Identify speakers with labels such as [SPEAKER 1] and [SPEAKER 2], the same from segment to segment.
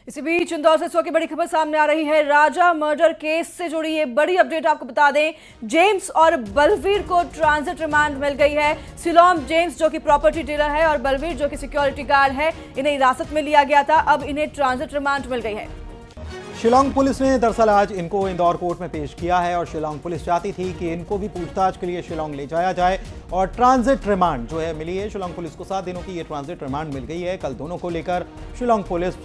[SPEAKER 1] इसी बीच इंदौर से इस वक्त की बड़ी खबर सामने आ रही है। राजा मर्डर केस से जुड़ी ये बड़ी अपडेट आपको बता दें, जेम्स और बलवीर को ट्रांजिट रिमांड मिल गई है। सिलोम जेम्स जो कि प्रॉपर्टी डीलर है और बलवीर जो कि सिक्योरिटी गार्ड है, इन्हें हिरासत में लिया गया था। अब इन्हें ट्रांजिट रिमांड मिल गई है।
[SPEAKER 2] शिलांग पुलिस ने दरअसल आज इनको इंदौर कोर्ट में पेश किया है और शिलांग पुलिस चाहती थी कि इनको भी पूछताछ के लिए शिलांग ले जाया जाए और ट्रांजिट रिमांड जो है मिली है शिलांग पुलिस को। 7 दिनों की ये ट्रांजिट रिमांड मिल गई है। कल दोनों को लेकर शिलांग पुलिस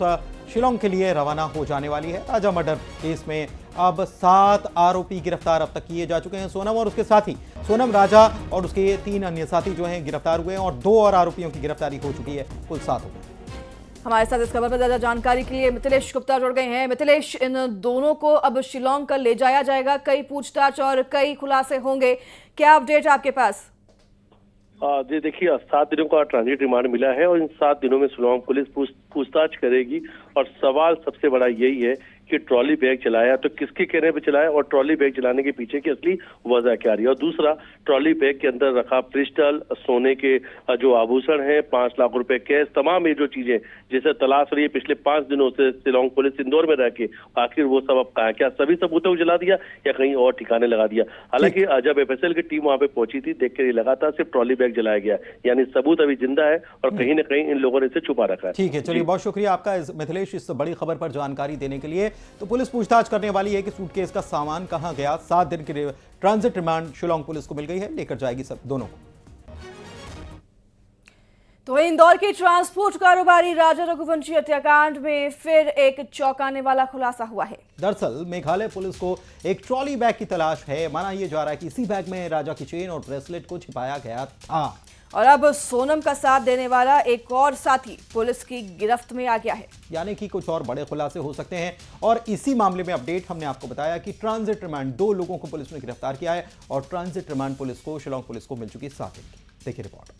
[SPEAKER 2] शिलांग के लिए रवाना हो जाने वाली है। राजा मर्डर केस में अब 7 आरोपी गिरफ्तार अब तक किए जा चुके हैं। सोनम और उसके साथी, सोनम, राजा और उसके 3 अन्य साथी जो हैं गिरफ्तार हुए हैं और 2 और आरोपियों की गिरफ्तारी हो चुकी है। कुल 7 हो गए।
[SPEAKER 1] हमारे साथ इस खबर पर ज्यादा जानकारी के लिए मिथिलेश गुप्ता जुड़ गए हैं। मिथिलेश, इन दोनों को अब शिलांग कल ले जाया जाएगा, कई पूछताछ और कई खुलासे होंगे, क्या अपडेट आपके पास?
[SPEAKER 3] जी देखिए, 7 दिनों का ट्रांजिट रिमांड मिला है और इन 7 दिनों में शिलांग पुलिस पूछताछ करेगी। और सवाल सबसे बड़ा यही है कि ट्रॉली बैग चलाया तो किसके कहने पे चलाया और ट्रॉली बैग चलाने के पीछे की असली वजह क्या रही है। और दूसरा, ट्रॉली बैग के अंदर रखा पिस्टल, सोने के जो आभूषण हैं, 5 लाख रुपए कैश, तमाम ये जो चीजें जिसे तलाश रही है पिछले 5 दिनों से शिलांग पुलिस इंदौर में रह के, आखिर वो सब अब कहाँ, क्या सभी सबूतों को जला दिया या कहीं और ठिकाने लगा दिया। हालांकि जब एफएसएल की टीम वहां पे पहुंची थी, देख कर ये लगा था सिर्फ ट्रॉली बैग जलाया गया, यानी सबूत अभी जिंदा है और कहीं ना कहीं इन लोगों ने इसे छुपा रखा है।
[SPEAKER 2] ठीक है, चलिए, बहुत शुक्रिया आपका मिथिलेश इस बड़ी खबर पर जानकारी देने के लिए। तो पुलिस पूछताछ करने वाली है कि सूटकेस का सामान कहां गया। 7 दिन की ट्रांजिट रिमांड शिलांग पुलिस को मिल गई है, लेकर जाएगी सब दोनों को।
[SPEAKER 1] तो इंदौर के ट्रांसपोर्ट कारोबारी राजा रघुवंशी हत्याकांड में फिर एक चौंकाने वाला खुलासा हुआ है।
[SPEAKER 2] दरअसल मेघालय पुलिस को एक ट्रॉली बैग की तलाश है। माना यह जा रहा है कि इसी बैग में राजा की चेन और ब्रेसलेट को छिपाया गया था।
[SPEAKER 1] और अब सोनम का साथ देने वाला एक और साथी पुलिस की गिरफ्त में आ गया है।
[SPEAKER 2] यानी कि कुछ और बड़े खुलासे हो सकते हैं। और इसी मामले में अपडेट हमने आपको बताया कि ट्रांजिट रिमांड 2 लोगों को पुलिस ने गिरफ्तार किया है और ट्रांजिट रिमांड पुलिस को, शिलांग पुलिस को मिल चुकी है 7 दिन की। देखिए रिपोर्ट।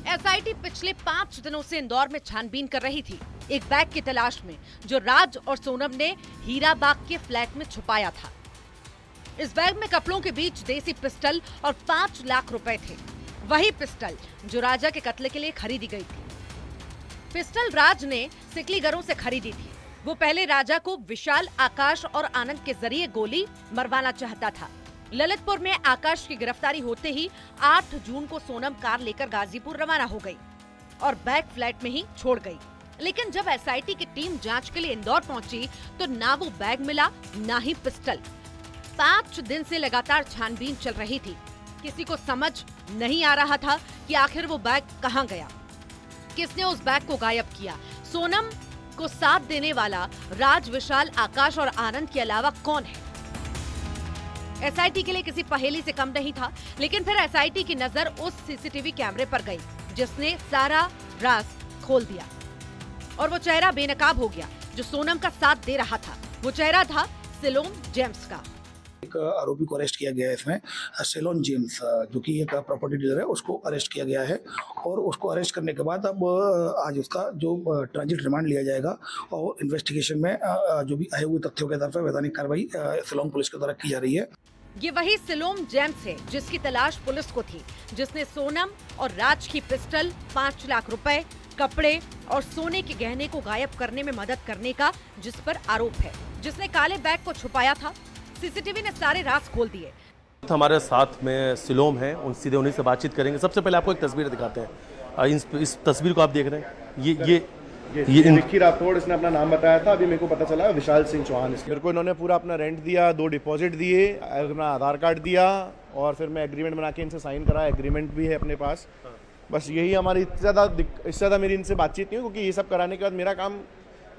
[SPEAKER 4] एसआईटी पिछले 5 दिनों से इंदौर में छानबीन कर रही थी एक बैग की तलाश में, जो राज और सोनम ने हीराबाग के फ्लैट में छुपाया था। इस बैग में कपड़ों के बीच देसी पिस्टल और 5 लाख रुपए थे। वही पिस्टल जो राजा के कत्ल के लिए खरीदी गई थी। पिस्टल राज ने सिकलीगरों से खरीदी थी। वो पहले राजा को विशाल, आकाश और आनंद के जरिए गोली मरवाना चाहता था। ललितपुर में आकाश की गिरफ्तारी होते ही 8 जून को सोनम कार लेकर गाजीपुर रवाना हो गई और बैग फ्लैट में ही छोड़ गई। लेकिन जब एसआईटी की टीम जांच के लिए इंदौर पहुंची तो ना वो बैग मिला, ना ही पिस्टल। 5 दिन से लगातार छानबीन चल रही थी। किसी को समझ नहीं आ रहा था कि आखिर वो बैग कहां गया, किसने उस बैग को गायब किया। सोनम को साथ देने वाला राज, विशाल, आकाश और आनंद के अलावा कौन है? एसआईटी के लिए किसी पहेली से कम नहीं था। लेकिन फिर एसआईटी की नजर उस सीसीटीवी कैमरे पर गई जिसने सारा राज खोल दिया और वो चेहरा बेनकाब हो गया जो सोनम का साथ दे रहा था। वो चेहरा था सिलोम जेम्स का।
[SPEAKER 5] एक आरोपी को अरेस्ट किया गया है इसमें, सिलोम जेम्स, जो कि एक प्रॉपर्टी डीलर है, उसको अरेस्ट किया गया है। और उसको अरेस्ट करने के बाद अब आज उसका जो ट्रांजिट रिमांड लिया जाएगा और इन्वेस्टिगेशन में जो भी आए हुए तथ्यों के आधार पर वैधानिक कार्रवाई सिलोम पुलिस के द्वारा की जा रही है।
[SPEAKER 4] ये वही सिलोम जेम्स है जिसकी तलाश पुलिस को थी, जिसने सोनम और राज की पिस्टल, 5 लाख रुपए, कपड़े और सोने के गहने को गायब करने में मदद करने का जिस पर आरोप है, जिसने काले बैग को छुपाया था। सीसीटीवी ने सारे राज खोल दिए।
[SPEAKER 6] हमारे साथ में सिलोम है, सीधे उन्हीं से बातचीत करेंगे। सबसे पहले आपको एक तस्वीर दिखाते हैं। इस तस्वीर को आप देख रहे हैं, ये
[SPEAKER 7] विक्की राठौड़, इसने अपना नाम बताया था, अभी मेरे को पता चला विशाल सिंह चौहान। मेरे को इन्होंने पूरा अपना रेंट दिया, 2 डिपॉजिट दिए, अपना आधार कार्ड दिया और फिर मैं एग्रीमेंट बना के इनसे साइन करा। एग्रीमेंट भी है अपने पास। बस यही हमारी इससे ज़्यादा मेरी इनसे बातचीत नहीं हुई, क्योंकि ये सब कराने के बाद मेरा काम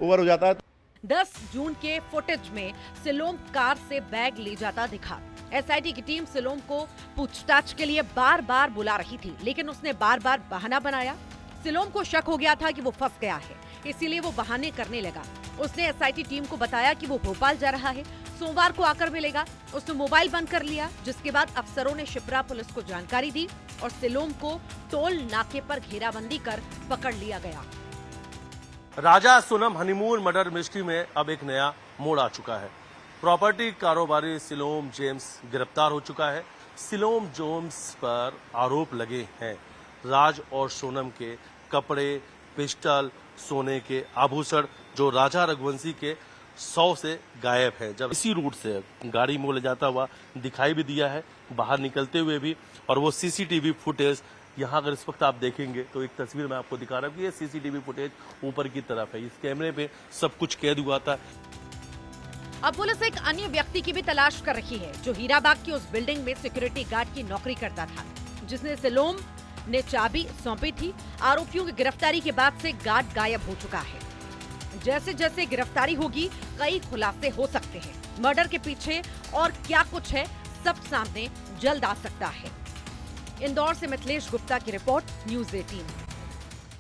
[SPEAKER 7] ओवर हो जाता है।
[SPEAKER 4] 10 जून के फुटेज में सिलोम कार से बैग ले जाता दिखा। एसआईटी की टीम सिलोम को पूछताछ के लिए बार बार बुला रही थी, लेकिन उसने बार बार बहाना बनाया। सिलोम को शक हो गया था कि वो फंस गया है, इसीलिए वो बहाने करने लगा। उसने एसआईटी टीम को बताया कि वो भोपाल जा रहा है, सोमवार को आकर मिलेगा। उसने मोबाइल बंद कर लिया, जिसके बाद अफसरों ने शिप्रा पुलिस को जानकारी दी और सिलोम को टोल नाके पर घेराबंदी कर पकड़ लिया गया।
[SPEAKER 6] राजा सोनम हनीमून मर्डर मिस्ट्री में अब एक नया मोड़ आ चुका है। प्रॉपर्टी कारोबारी सिलोम जेम्स गिरफ्तार हो चुका है। सिलोम जेम्स पर आरोप लगे हैं राज और सोनम के कपड़े, पिस्टल, सोने के आभूषण जो राजा रघुवंशी के 100 से गायब है। जब इसी रूट से गाड़ी में ले जाता हुआ दिखाई भी दिया है बाहर निकलते हुए भी, और वो सीसीटीवी फुटेज यहाँ अगर इस वक्त आप देखेंगे तो एक तस्वीर मैं आपको दिखा रहा हूँ कि ये सीसीटीवी फुटेज ऊपर की तरफ है, इस कैमरे पे सब कुछ कैद हुआ था।
[SPEAKER 4] अब पुलिस एक अन्य व्यक्ति की भी तलाश कर रही है जो हीराबाग की उस बिल्डिंग में सिक्योरिटी गार्ड की नौकरी करता था, जिसने सिलोम ने चाबी सौंपी थी। आरोपियों की गिरफ्तारी के बाद से गार्ड गायब हो चुका है। जैसे जैसे गिरफ्तारी होगी कई खुलासे हो सकते हैं। मर्डर के पीछे और क्या कुछ है सब सामने जल्द आ सकता है। इंदौर से मिथिलेश गुप्ता की रिपोर्ट, न्यूज़ 18।